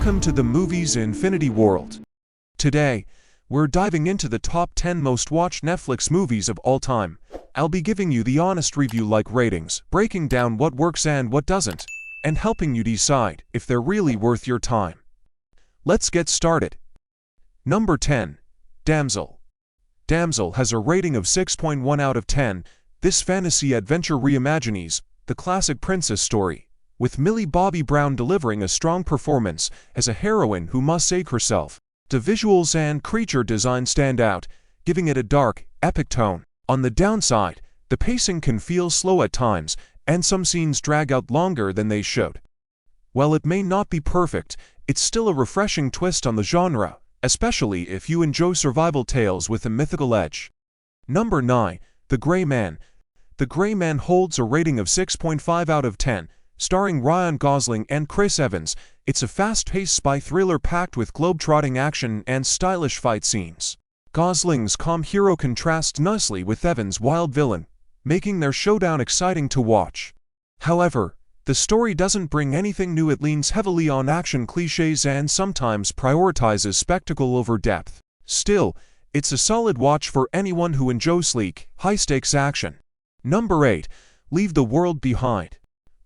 Welcome to the Movies Infinity World. Today, we're diving into the top 10 most watched Netflix movies of all time. I'll be giving you the honest review-like ratings, breaking down what works and what doesn't, and helping you decide if they're really worth your time. Let's get started. Number 10. Damsel. Damsel has a rating of 6.1 out of 10. This fantasy adventure reimagines the classic princess story, with Millie Bobby Brown delivering a strong performance as a heroine who must save herself. The visuals and creature design stand out, giving it a dark, epic tone. On the downside, the pacing can feel slow at times, and some scenes drag out longer than they should. While it may not be perfect, it's still a refreshing twist on the genre, especially if you enjoy survival tales with a mythical edge. Number 9. The Gray Man. The Gray Man holds a rating of 6.5 out of 10, starring Ryan Gosling and Chris Evans. It's a fast-paced spy thriller packed with globe-trotting action and stylish fight scenes. Gosling's calm hero contrasts nicely with Evans' wild villain, making their showdown exciting to watch. However, the story doesn't bring anything new. It leans heavily on action cliches and sometimes prioritizes spectacle over depth. Still, it's a solid watch for anyone who enjoys sleek, high-stakes action. Number 8. Leave the World Behind.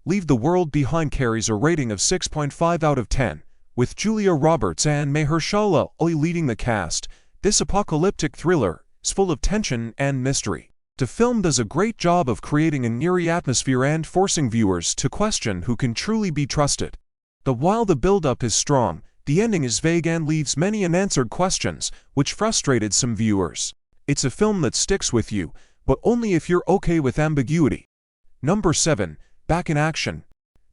Leave the World Behind carries a rating of 6.5 out of 10, with Julia Roberts and Mahershala Ali leading the cast. This apocalyptic thriller is full of tension and mystery. The film does a great job of creating an eerie atmosphere and forcing viewers to question who can truly be trusted. While the build-up is strong, the ending is vague and leaves many unanswered questions, which frustrated some viewers. It's a film that sticks with you, but only if you're okay with ambiguity. Number 7. Back in Action.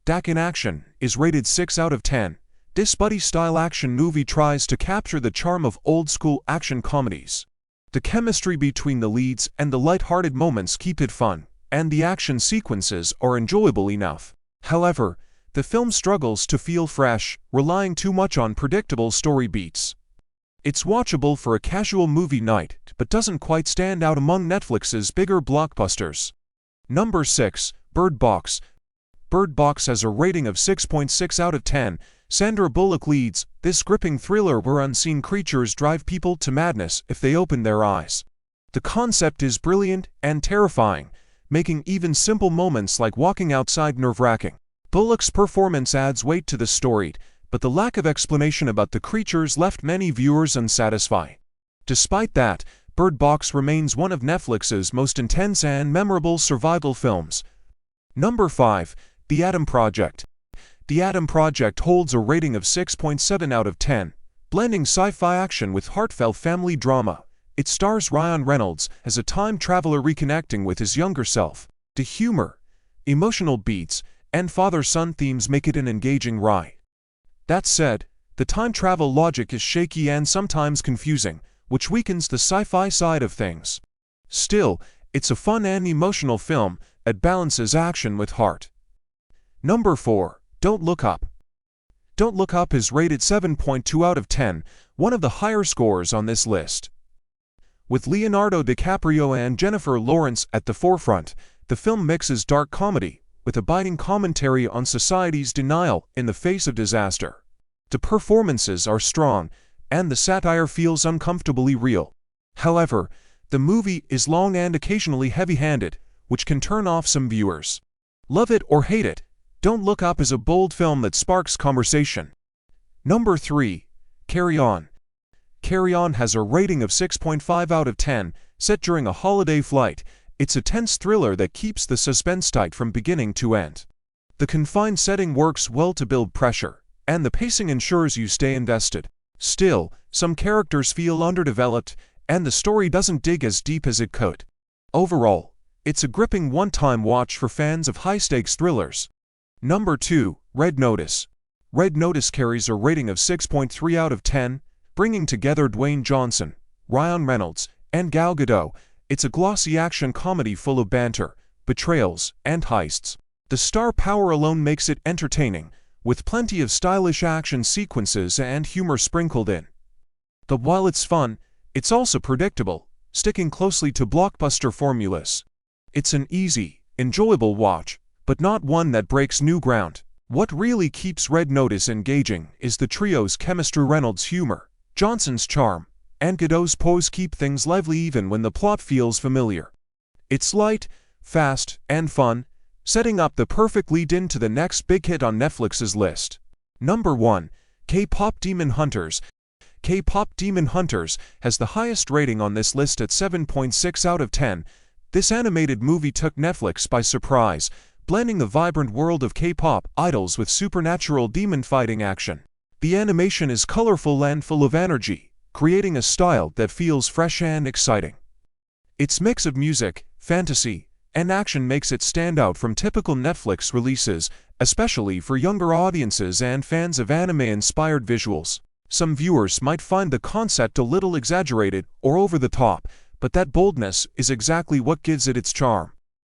Back in Action is rated 6 out of 10. This buddy-style action movie tries to capture the charm of old-school action comedies. The chemistry between the leads and the light-hearted moments keep it fun, and the action sequences are enjoyable enough. However, the film struggles to feel fresh, relying too much on predictable story beats. It's watchable for a casual movie night, but doesn't quite stand out among Netflix's bigger blockbusters. Number 6. Bird Box. Bird Box has a rating of 6.6 out of 10. Sandra Bullock leads this gripping thriller where unseen creatures drive people to madness if they open their eyes. The concept is brilliant and terrifying, making even simple moments like walking outside nerve-wracking. Bullock's performance adds weight to the story, but the lack of explanation about the creatures left many viewers unsatisfied. Despite that, Bird Box remains one of Netflix's most intense and memorable survival films. Number 5. The Adam Project. The Adam Project holds a rating of 6.7 out of 10, blending sci-fi action with heartfelt family drama. It stars Ryan Reynolds as a time traveler reconnecting with his younger self. The humor, emotional beats, and father-son themes make it an engaging ride. That said, the time travel logic is shaky and sometimes confusing, which weakens the sci-fi side of things. Still, it's a fun and emotional film that balances action with heart. Number 4. Don't Look Up. Don't Look Up is rated 7.2 out of 10, one of the higher scores on this list. With Leonardo DiCaprio and Jennifer Lawrence at the forefront, the film mixes dark comedy with a biting commentary on society's denial in the face of disaster. The performances are strong, and the satire feels uncomfortably real. However, the movie is long and occasionally heavy-handed, which can turn off some viewers. Love it or hate it, Don't Look Up is a bold film that sparks conversation. Number 3. Carry On. Carry On has a rating of 6.5 out of 10, set during a holiday flight. It's a tense thriller that keeps the suspense tight from beginning to end. The confined setting works well to build pressure, and the pacing ensures you stay invested. Still, some characters feel underdeveloped, and the story doesn't dig as deep as it could. Overall, it's a gripping one-time watch for fans of high-stakes thrillers. Number 2. Red Notice. Red Notice carries a rating of 6.3 out of 10, bringing together Dwayne Johnson, Ryan Reynolds, and Gal Gadot. It's a glossy action comedy full of banter, betrayals, and heists. The star power alone makes it entertaining, with plenty of stylish action sequences and humor sprinkled in. While it's fun, it's also predictable, sticking closely to blockbuster formulas. It's an easy, enjoyable watch, but not one that breaks new ground. What really keeps Red Notice engaging is the trio's chemistry. Reynolds' humor, Johnson's charm, and Godot's pose keep things lively even when the plot feels familiar. It's light, fast, and fun, setting up the perfect lead-in to the next big hit on Netflix's list. Number 1. K-Pop Demon Hunters. K-Pop Demon Hunters has the highest rating on this list at 7.6 out of 10. This animated movie took Netflix by surprise, blending the vibrant world of K-pop idols with supernatural demon-fighting action. The animation is colorful and full of energy, creating a style that feels fresh and exciting. Its mix of music, fantasy, and action makes it stand out from typical Netflix releases, especially for younger audiences and fans of anime-inspired visuals. Some viewers might find the concept a little exaggerated or over the top, but that boldness is exactly what gives it its charm.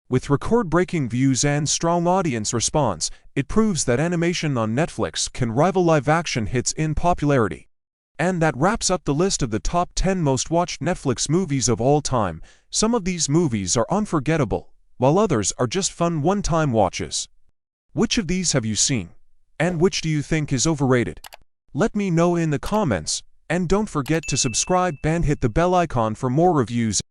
With record-breaking views and strong audience response, it proves that animation on Netflix can rival live-action hits in popularity. And that wraps up the list of the top 10 most watched Netflix movies of all time. Some of these movies are unforgettable, while others are just fun one-time watches. Which of these have you seen? And which do you think is overrated? Let me know in the comments, and don't forget to subscribe and hit the bell icon for more reviews.